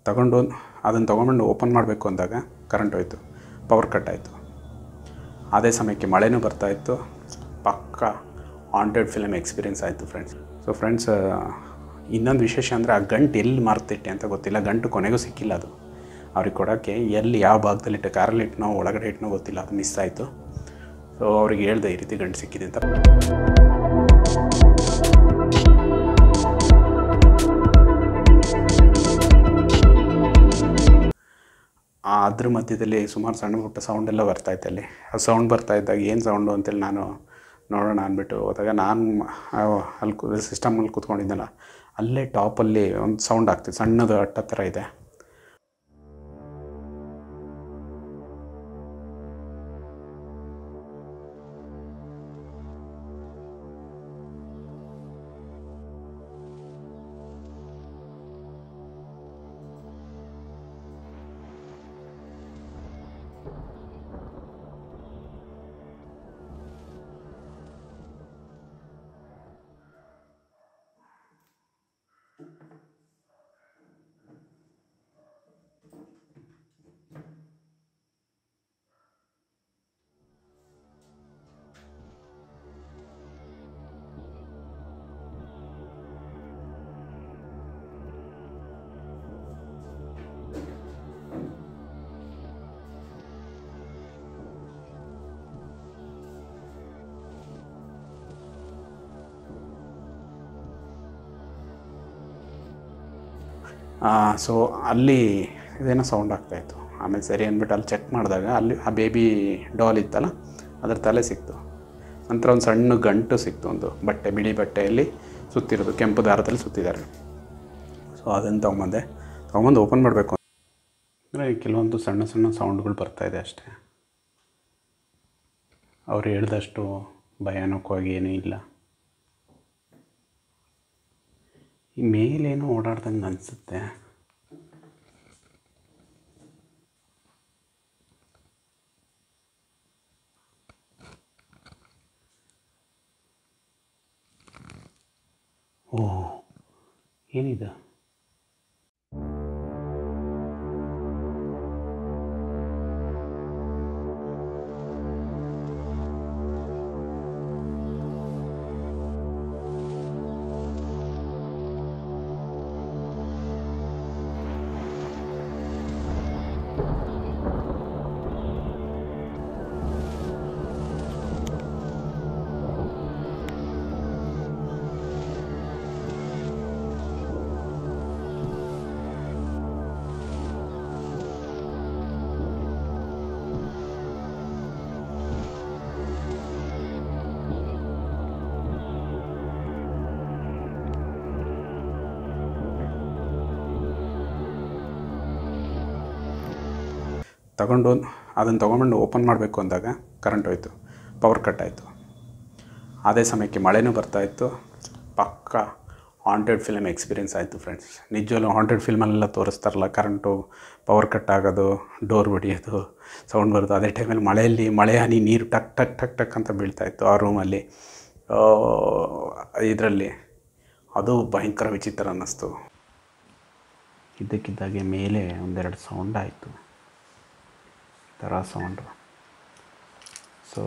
ತಗೊಂಡು ಅದನ್ನು ತೊಗೊಂಡು ಓಪನ್ ಮಾಡಬೇಕು ಅಂದಾಗ ಕರೆಂಟ್ ಹೋಯಿತು, ಪವರ್ ಕಟ್ ಆಯಿತು. ಅದೇ ಸಮಯಕ್ಕೆ ಮಳೆನೂ ಬರ್ತಾಯಿತ್ತು. ಪಕ್ಕ ಹಾಂಟೆಡ್ ಫಿಲಮ್ ಎಕ್ಸ್ಪೀರಿಯೆನ್ಸ್ ಆಯಿತು ಫ್ರೆಂಡ್ಸ್. ಸೊ ಫ್ರೆಂಡ್ಸ್, ಇನ್ನೊಂದು ವಿಶೇಷ ಅಂದರೆ ಆ ಗಂಟು ಎಲ್ಲಿ ಮಾರ್ತಿಟ್ಟೆ ಅಂತ ಗೊತ್ತಿಲ್ಲ. ಗಂಟು ಕೊನೆಗೂ ಸಿಕ್ಕಿಲ್ಲ. ಅದು ಅವ್ರಿಗೆ ಕೊಡೋಕ್ಕೆ ಎಲ್ಲಿ ಯಾವ ಭಾಗದಲ್ಲಿಟ್ಟೆ, ಕಾರಲ್ಲಿ ಇಟ್ಟನೋ ಒಳಗಡೆ ಇಟ್ಟನೋ ಗೊತ್ತಿಲ್ಲ, ಅದು ಮಿಸ್ ಆಯಿತು. ಸೊ ಅವ್ರಿಗೆ ಹೇಳ್ದೆ ಈ ರೀತಿ ಗಂಟು ಸಿಕ್ಕಿದೆ ಅಂತ. ಅದ್ರ ಮಧ್ಯದಲ್ಲಿ ಸುಮಾರು ಸಣ್ಣ ಪುಟ್ಟ ಸೌಂಡೆಲ್ಲ ಬರ್ತಾಯಿತ್ತು. ಅಲ್ಲಿ ಆ ಸೌಂಡ್ ಬರ್ತಾಯಿದ್ದಾಗ ಏನು ಸೌಂಡು ಅಂತೇಳಿ ನಾನು ನೋಡೋಣ ಅಂದ್ಬಿಟ್ಟು ಹೋದಾಗ, ನಾನು ಅಲ್ಲಿ ಸಿಸ್ಟಮಲ್ಲಿ ಕೂತ್ಕೊಂಡಿದ್ದೆನಲ್ಲ, ಅಲ್ಲೇ ಟಾಪಲ್ಲಿ ಒಂದು ಸೌಂಡ್ ಆಗ್ತಿದೆ, ಸಣ್ಣದು ಅಟ್ಟ ಥರ ಇದೆ. ಸೊ ಅಲ್ಲಿ ಇದೇನೋ ಸೌಂಡ್ ಆಗ್ತಾಯಿತ್ತು. ಆಮೇಲೆ ಸರಿ ಅಂದ್ಬಿಟ್ಟು ಅಲ್ಲಿ ಚೆಕ್ ಮಾಡಿದಾಗ ಅಲ್ಲಿ ಆ ಬೇಬಿ ಡಾಲ್ ಇತ್ತಲ್ಲ, ಅದ್ರ ತಲೆ ಸಿಕ್ತು. ನಂತರ ಒಂದು ಸಣ್ಣ ಗಂಟು ಸಿಕ್ತು, ಒಂದು ಬಟ್ಟೆ, ಬಿಳಿ ಬಟ್ಟೆಯಲ್ಲಿ ಸುತ್ತಿರೋದು, ಕೆಂಪು ದಾರದಲ್ಲಿ ಸುತ್ತಿದ್ದಾರೆ. ಸೊ ಅದನ್ನು ತೊಗೊಂಬಂದು ಓಪನ್ ಮಾಡಬೇಕು ಅಂದರೆ ಕೆಲವೊಂದು ಸಣ್ಣ ಸಣ್ಣ ಸೌಂಡ್ಗಳು ಬರ್ತಾಯಿದೆ ಅಷ್ಟೇ. ಅವ್ರು ಹೇಳಿದಷ್ಟು ಭಯಾನಕವಾಗಿ ಏನೂ ಇಲ್ಲ. ಈ ಮೇಲೇನೋ ಓಡಾಡ್ದಂಗೆ ಅನಿಸುತ್ತೆ. ಓಹ್, ಏನಿದೆ? ಅದನ್ನು ತೊಗೊಂಡು ಓಪನ್ ಮಾಡಬೇಕು ಅಂದಾಗ ಕರೆಂಟ್ ಹೋಯಿತು, ಪವರ್ ಕಟ್ ಆಯಿತು. ಅದೇ ಸಮಯಕ್ಕೆ ಮಳೆನೂ ಬರ್ತಾಯಿತ್ತು. ಪಕ್ಕ ಹಾಂಟೆಡ್ ಫಿಲಮ್ ಎಕ್ಸ್ಪೀರಿಯೆನ್ಸ್ ಆಯಿತು ಫ್ರೆಂಡ್ಸ್. ನಿಜವಲ್ಲೂ ಹಾಂಟೆಡ್ ಫಿಲ್ಮಲ್ಲೆಲ್ಲ ತೋರಿಸ್ತಾರಲ್ಲ, ಕರೆಂಟು ಪವರ್ ಕಟ್ ಆಗೋದು, ಡೋರ್ ಹೊಡಿಯೋದು, ಸೌಂಡ್ ಬರೋದು. ಅದೇ ಟೈಮಲ್ಲಿ ಮಳೆ ಹನಿ ನೀರು ಟಕ್ ಟಕ್ ಟಕ್ ಟಕ್ ಅಂತ ಬೀಳ್ತಾಯಿತ್ತು ಆ ರೂಮಲ್ಲಿ, ಇದರಲ್ಲಿ. ಅದು ಭಯಂಕರ ವಿಚಿತ್ರ ಅನ್ನಿಸ್ತು. ಇದ್ದಕ್ಕಿದ್ದಾಗೆ ಮೇಲೆ ಒಂದೆರಡು ಸೌಂಡ್ ಆಯಿತು, ಥರ ಸೌಂಡು. ಸೊ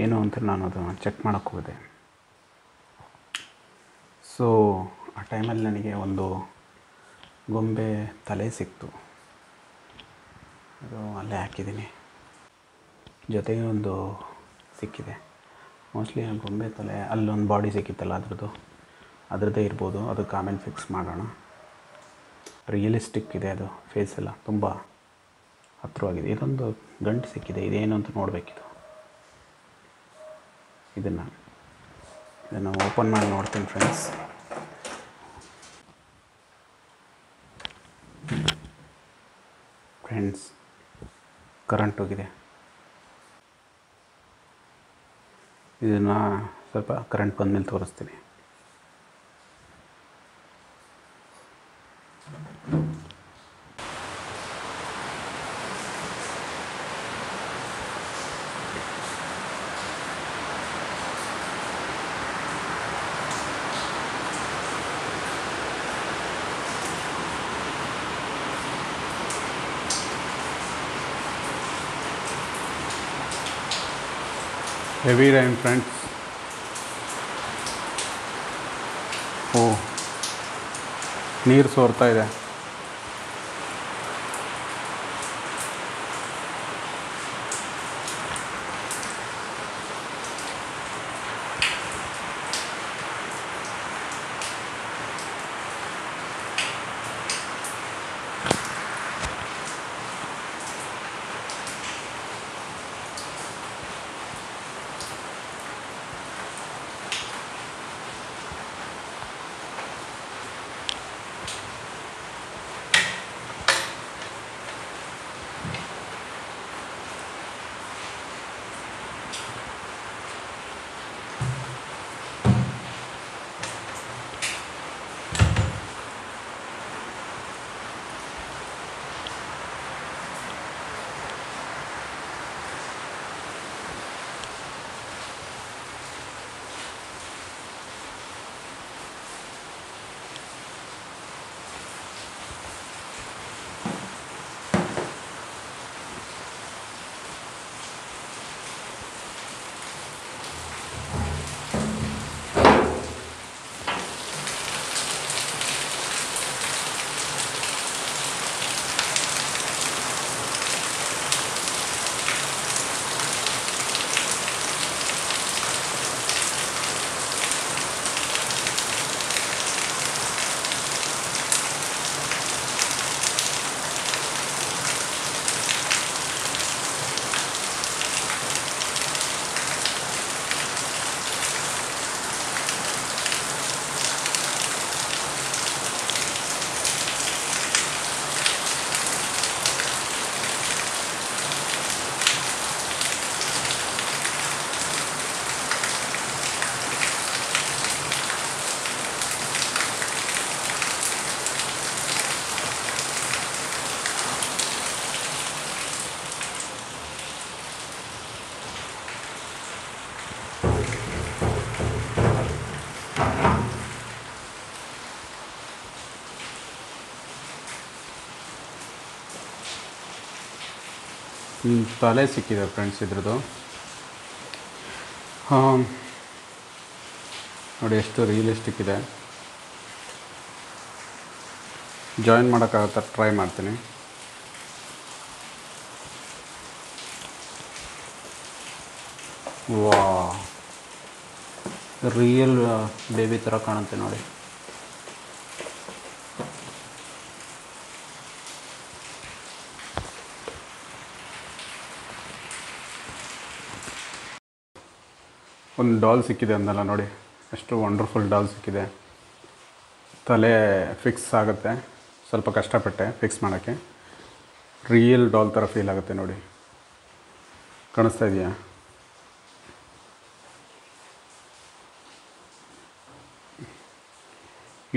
ಏನು ಅಂತ ನಾನು ಅದು ಚೆಕ್ ಮಾಡೋಕ್ಕೆ ಹೋದೆ. ಸೊ ಆ ಟೈಮಲ್ಲಿ ನನಗೆ ಒಂದು ಗೊಂಬೆ ತಲೆ ಸಿಕ್ತು. ಅದು ಅಲ್ಲೇ ಹಾಕಿದ್ದೀನಿ. ಜೊತೆಗೆ ಒಂದು ಸಿಕ್ಕಿದೆ. ಮೋಸ್ಟ್ಲಿ ಆ ಗೊಂಬೆ ತಲೆ, ಅಲ್ಲೊಂದು ಬಾಡಿ ಸಿಕ್ಕಿತ್ತಲ್ಲ, ಅದರದ್ದೇ ಇರ್ಬೋದು. ಅದಕ್ಕೆ ಆಮೇಲೆ ಫಿಕ್ಸ್ ಮಾಡೋಣ. ರಿಯಲಿಸ್ಟಿಕ್ ಇದೆ ಅದು, ಫೇಸ್ ಎಲ್ಲ ತುಂಬ ಹತ್ತಿರವಾಗಿದೆ. ಇದೊಂದು ಗಂಟು ಸಿಕ್ಕಿದೆ. ಇದೇನು ಅಂತ ನೋಡಬೇಕಿದು. ಇದನ್ನು ಓಪನ್ ಮಾಡಿ ನೋಡ್ತೀನಿ ಫ್ರೆಂಡ್ಸ್. ಕರೆಂಟ್ ಹೋಗಿದೆ. ಇದನ್ನು ಸ್ವಲ್ಪ ಕರೆಂಟ್ ಬಂದಮೇಲೆ ತೋರಿಸ್ತೀನಿ. Heavy rain friends. ಓ, ನೀರು ಸೋರ್ತಾ ಇದೆ. ತಲೆ ಸಿಕ್ಕಿದೆ ಫ್ರೆಂಡ್ಸ್ ಇದ್ರದ್ದು. ನೋಡಿ ಎಷ್ಟು ರಿಯಲಿಸ್ಟಿಕ್ ಇದೆ. ಜಾಯಿನ್ ಮಾಡೋಕ್ಕಾಗತ್ತಾ ಟ್ರೈ ಮಾಡ್ತೀನಿ. ವಾ, ರಿಯಲ್ ಬೇಬಿ ಥರ ಕಾಣುತ್ತೆ ನೋಡಿ. ಒಂದು ಡಾಲ್ ಸಿಕ್ಕಿದೆ ಅಂದಲ್ಲ ನೋಡಿ, ಎಷ್ಟು ವಂಡರ್ಫುಲ್ ಡಾಲ್ ಸಿಕ್ಕಿದೆ. ತಲೆ ಫಿಕ್ಸ್ ಆಗುತ್ತೆ. ಸ್ವಲ್ಪ ಕಷ್ಟಪಟ್ಟೆ ಫಿಕ್ಸ್ ಮಾಡೋಕ್ಕೆ. ರಿಯಲ್ ಡಾಲ್ ಥರ ಫೀಲ್ ಆಗುತ್ತೆ ನೋಡಿ. ಕಾಣಿಸ್ತಾ ಇದೆಯಾ?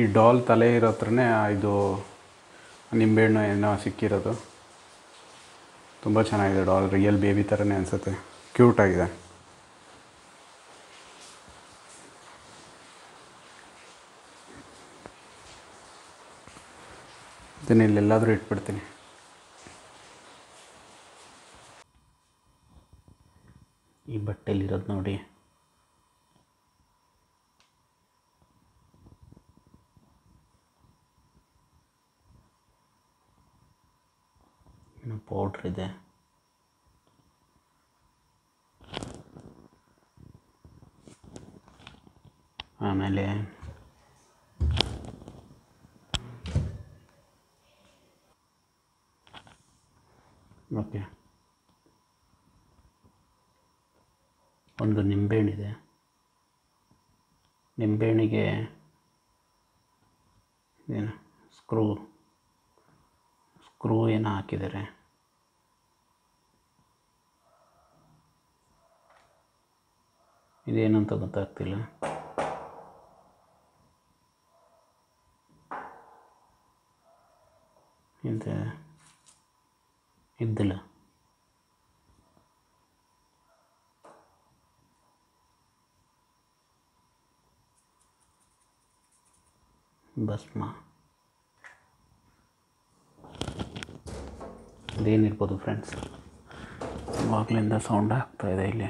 ಈ ಡಾಲ್ ತಲೆ ಇರೋ ಹತ್ರನೇ ಇದು ನಿಂಬೆಹಣ್ಣು ಏನೋ ಸಿಕ್ಕಿರೋದು. ತುಂಬ ಚೆನ್ನಾಗಿದೆ ಡಾಲ್. ರಿಯಲ್ ಬೇಬಿ ಥರನೇ ಅನಿಸುತ್ತೆ. ಕ್ಯೂಟಾಗಿದೆ. ಇದನ್ನು ಇಲ್ಲೆಲ್ಲಾದರೂ ಇಟ್ಬಿಡ್ತೀನಿ. ಈ ಬಟ್ಟೆಲಿರೋದು ನೋಡಿ. ಇನ್ನು ಪೌಡ್ರ್ ಇದೆ. ಆಮೇಲೆ ಓಕೆ, ಒಂದು ನಿಂಬೆಹಣ್ಣಿದೆ. ನಿಂಬೆಹಣ್ಣಿಗೆ ಏನು ಸ್ಕ್ರೂ ಏನೋ ಹಾಕಿದ್ದಾರೆ. ಇದೇನು ಅಂತ ಗೊತ್ತಾಗ್ತಿಲ್ಲ. ಇದ್ದಿಲ್ಲ. ಭಸ್ಮ ಅದೇನಿರ್ಬೋದು ಫ್ರೆಂಡ್ಸ್. ಆವಾಗಲಿಂದ ಸೌಂಡ್ ಆಗ್ತಾಯಿದೆ ಇಲ್ಲಿ.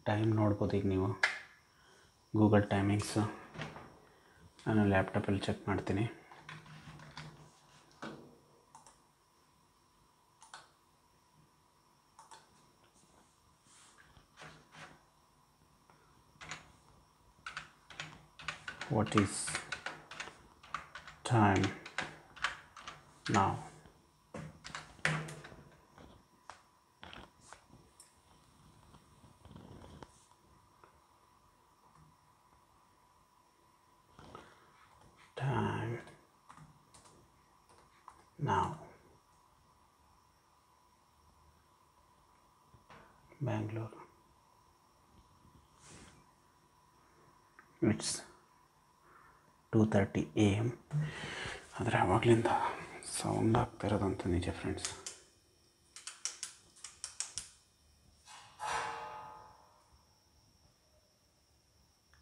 ಟೈಮ್ ನೋಡ್ಬೋದು ಈಗ ನೀವು ಗೂಗಲ್ ಟೈಮಿಂಗ್ಸು. ನಾನು ಲ್ಯಾಪ್ಟಾಪಲ್ಲಿ ಚೆಕ್ ಮಾಡ್ತೀನಿ. What is time now? Time now. Bangalore. It's 2:30 AM. ಆದರೆ ಆವಾಗಲಿಂದ ಸೌಂಡ್ ಆಗ್ತಿರೋದಂತೂ ನಿಜ ಫ್ರೆಂಡ್ಸ್.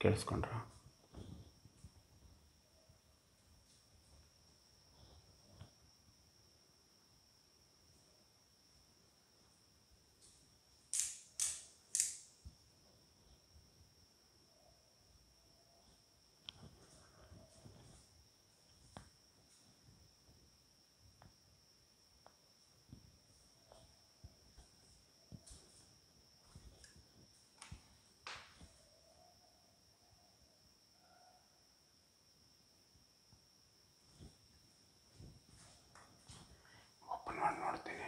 ಕೇಳಿಸ್ಕೊಂಡ್ರ? ಓಪನ್ ಮಾಡಿ ನೋಡ್ತೀನಿ.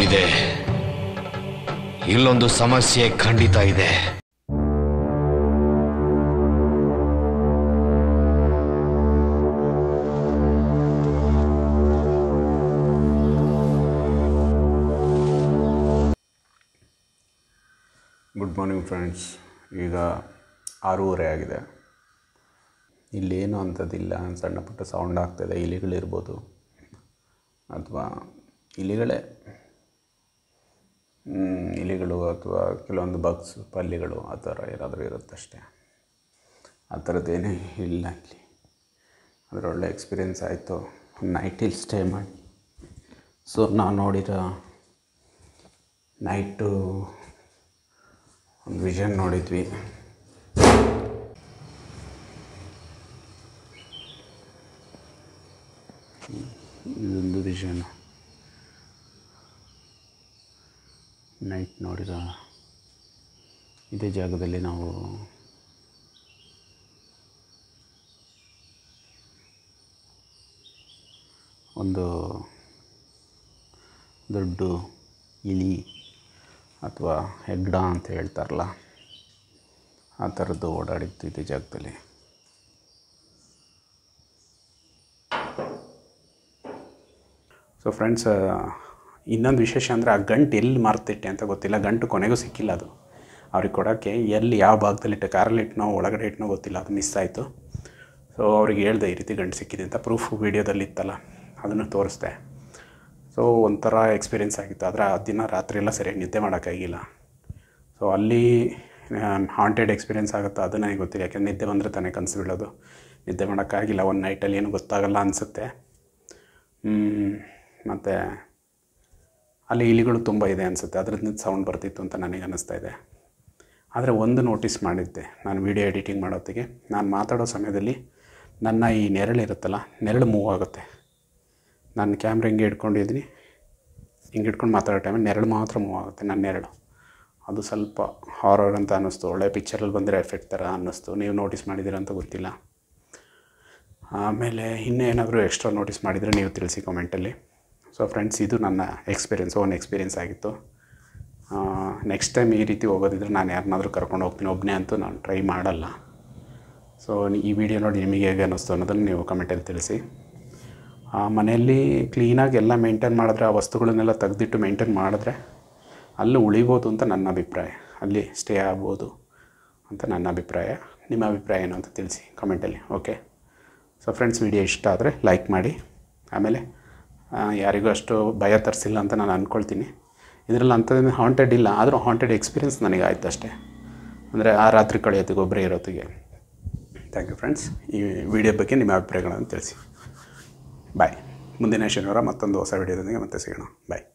ಇದೆ, ಇಲ್ಲೊಂದು ಸಮಸ್ಯೆ ಖಂಡಿತ ಇದೆ. Good morning friends. ಈಗ 6:30 ಆಗಿದೆ. ಇಲ್ಲೇನು ಅಂಥದ್ದಿಲ್ಲ, ಸಣ್ಣ ಪುಟ್ಟ ಸೌಂಡ್ ಆಗ್ತಾಯಿದೆ. ಇಲಿಗಳಿರ್ಬೋದು ಅಥವಾ ಇಲಿಗಳು ಅಥವಾ ಕೆಲವೊಂದು ಬಗ್ಸ್, ಪಲ್ಲಿಗಳು ಆ ಥರ ಏನಾದರೂ ಇರುತ್ತಷ್ಟೇ. ಆ ಥರದ್ದೇನೇ ಇಲ್ಲ ಇಲ್ಲಿ. ಅದರ ಒಳ್ಳೆ ಎಕ್ಸ್ಪೀರಿಯೆನ್ಸ್ ಆಯಿತು ನೈಟ್ ಇಲ್ಲಿ ಸ್ಟೇ ಮಾಡಿ. ಸೊ ನಾವು ನೋಡಿರೋ ನೈಟು ಒಂದು ವಿಷನ್ ನೋಡಿದ್ವಿ. ಇದೊಂದು ವಿಷನ್. ಇದೇ ಜಾಗದಲ್ಲಿ ನಾವು ಒಂದು ದೊಡ್ಡ ಇಲಿ ಅಥವಾ ಹೆಗ್ಗಡ ಅಂತ ಹೇಳ್ತಾರಲ್ಲ, ಆ ಥರದ್ದು ಓಡಾಡಿತ್ತು ಇದೇ ಜಾಗದಲ್ಲಿ. ಸೊ ಫ್ರೆಂಡ್ಸ್, ಇನ್ನೊಂದು ವಿಶೇಷ ಅಂದರೆ ಆ ಗಂಟು ಎಲ್ಲಿ ಮಾರ್ತಿಟ್ಟೆ ಅಂತ ಗೊತ್ತಿಲ್ಲ. ಗಂಟು ಕೊನೆಗೂ ಸಿಕ್ಕಿಲ್ಲ. ಅದು ಅವ್ರಿಗೆ ಕೊಡೋಕ್ಕೆ ಎಲ್ಲಿ ಯಾವ ಭಾಗದಲ್ಲಿಟ್ಟು, ಕಾರಲ್ಲಿ ಇಟ್ಟನೋ ಒಳಗಡೆ ಇಟ್ಟನೋ ಗೊತ್ತಿಲ್ಲ, ಅದು ಮಿಸ್ ಆಯಿತು. ಸೊ ಅವ್ರಿಗೆ ಹೇಳ್ದೆ ಈ ರೀತಿ ಗಂಟು ಸಿಕ್ಕಿದೆ ಅಂತ. ಪ್ರೂಫ್ ವೀಡಿಯೋದಲ್ಲಿ ಇತ್ತಲ್ಲ, ಅದನ್ನು ತೋರಿಸ್ದೆ. ಸೊ ಒಂಥರ ಎಕ್ಸ್ಪೀರಿಯೆನ್ಸ್ ಆಗಿತ್ತು. ಆದರೆ ಆ ದಿನ ರಾತ್ರಿ ಎಲ್ಲ ಸರಿಯಾಗಿ ನಿದ್ದೆ ಮಾಡೋಕ್ಕಾಗಿಲ್ಲ. ಸೊ ಅಲ್ಲಿ ಹಾಂಟೆಡ್ ಎಕ್ಸ್ಪೀರಿಯೆನ್ಸ್ ಆಗುತ್ತೋ ಅದು ನನಗೆ ಗೊತ್ತಿಲ್ಲ. ಯಾಕೆಂದರೆ ನಿದ್ದೆ ಬಂದರೆ ತಾನೇ ಕನಸು ಬೀಳೋದು. ನಿದ್ದೆ ಮಾಡೋಕ್ಕಾಗಿಲ್ಲ. ಒಂದು ನೈಟಲ್ಲಿ ಏನು ಗೊತ್ತಾಗಲ್ಲ ಅನಿಸುತ್ತೆ. ಮತ್ತು ಅಲ್ಲಿ ಇಲಿಗಳು ತುಂಬ ಇದೆ ಅನಿಸುತ್ತೆ. ಅದರಿಂದ ಸೌಂಡ್ ಬರ್ತಿತ್ತು ಅಂತ ನನಗೆ ಅನ್ನಿಸ್ತಾ ಇದೆ. ಆದರೆ ಒಂದು ನೋಟಿಸ್ ಮಾಡಿದ್ದೆ ನಾನು ವೀಡಿಯೋ ಎಡಿಟಿಂಗ್ ಮಾಡೋತ್ತಿಗೆ. ನಾನು ಮಾತಾಡೋ ಸಮಯದಲ್ಲಿ ನನ್ನ ಈ ನೆರಳಿರುತ್ತಲ್ಲ, ನೆರಳು ಮೂವ್ ಆಗುತ್ತೆ. ನಾನು ಕ್ಯಾಮ್ರಾ ಹಿಂಗೆ ಹಿಡ್ಕೊಂಡಿದ್ದೀನಿ, ಹಿಂಗೆ ಹಿಡ್ಕೊಂಡು ಮಾತಾಡೋ ಟೈಮಲ್ಲಿ ನೆರಳು ಮಾತ್ರ ಮೂವ್ ಆಗುತ್ತೆ, ನನ್ನ ನೆರಳು. ಅದು ಸ್ವಲ್ಪ ಹಾರರ್ ಅಂತ ಅನ್ನಿಸ್ತು. ಒಳ್ಳೆ ಪಿಕ್ಚರಲ್ಲಿ ಬಂದರೆ ಎಫೆಕ್ಟ್ ಥರ ಅನ್ನಿಸ್ತು. ನೀವು ನೋಟಿಸ್ ಮಾಡಿದ್ದೀರ ಅಂತ ಗೊತ್ತಿಲ್ಲ. ಆಮೇಲೆ ಇನ್ನೇನಾದರೂ ಎಕ್ಸ್ಟ್ರಾ ನೋಟಿಸ್ ಮಾಡಿದರೆ ನೀವು ತಿಳಿಸಿ ಕಾಮೆಂಟಲ್ಲಿ. ಸೊ ಫ್ರೆಂಡ್ಸ್, ಇದು ನನ್ನ ಓನ್ ಎಕ್ಸ್ಪೀರಿಯೆನ್ಸ್ ಆಗಿತ್ತು. ನೆಕ್ಸ್ಟ್ ಟೈಮ್ ಈ ರೀತಿ ಹೋಗೋದಿದ್ರೆ ನಾನು ಯಾರನ್ನಾದರೂ ಕರ್ಕೊಂಡು ಹೋಗ್ತೀನಿ. ಒಬ್ಬನೇ ಅಂತೂ ನಾನು ಟ್ರೈ ಮಾಡಲ್ಲ. ಸೊ ಈ ವಿಡಿಯೋ ನೋಡಿ ನಿಮಗೆ ಹೇಗೆ ಅನ್ನಿಸ್ತು ಅನ್ನೋದನ್ನು ನೀವು ಕಮೆಂಟಲ್ಲಿ ತಿಳಿಸಿ. ಮನೆಯಲ್ಲಿ ಕ್ಲೀನಾಗಿ ಎಲ್ಲ ಮೇಂಟೈನ್ ಮಾಡಿದ್ರೆ, ಆ ವಸ್ತುಗಳನ್ನೆಲ್ಲ ತೆಗೆದಿಟ್ಟು ಮೇಂಟೈನ್ ಮಾಡಿದ್ರೆ ಅಲ್ಲಿ ಉಳಿಬೋದು ಅಂತ ನನ್ನ ಅಭಿಪ್ರಾಯ. ಅಲ್ಲಿ ಸ್ಟೇ ಆಗ್ಬೋದು ಅಂತ ನನ್ನ ಅಭಿಪ್ರಾಯ. ನಿಮ್ಮ ಅಭಿಪ್ರಾಯ ಏನು ಅಂತ ತಿಳಿಸಿ ಕಮೆಂಟಲ್ಲಿ. ಓಕೆ. ಸೊ ಫ್ರೆಂಡ್ಸ್, ವಿಡಿಯೋ ಇಷ್ಟ ಆದರೆ ಲೈಕ್ ಮಾಡಿ. ಆಮೇಲೆ ಯಾರಿಗೂ ಅಷ್ಟು ಭಯ ತರಿಸಿಲ್ಲ ಅಂತ ನಾನು ಅಂದ್ಕೊಳ್ತೀನಿ. ಇದರಲ್ಲಿ ಅಂಥದ್ದೇನು ಹಾಂಟೆಡ್ ಇಲ್ಲ, ಆದರೂ ಹಾಂಟೆಡ್ ಎಕ್ಸ್ಪೀರಿಯೆನ್ಸ್ ನನಗೆ ಆಯ್ತು ಅಷ್ಟೇ. ಅಂದರೆ ಆ ರಾತ್ರಿ ಕಳೆಯೋತ್ತಿಗೆ, ಒಬ್ಬರೇ ಇರೋತ್ತಿಗೆ. Thank you friends. ಈ ವಿಡಿಯೋ ಬಗ್ಗೆ ನಿಮ್ಮ ಅಭಿಪ್ರಾಯಗಳನ್ನು ತಿಳಿಸಿ. ಬಾಯ್. ಮುಂದಿನ ಶನಿವಾರ ಮತ್ತೊಂದು ಹೊಸ ವಿಡಿಯೋದೊಂದಿಗೆ ಮತ್ತೆ ಸಿಗೋಣ. ಬಾಯ್.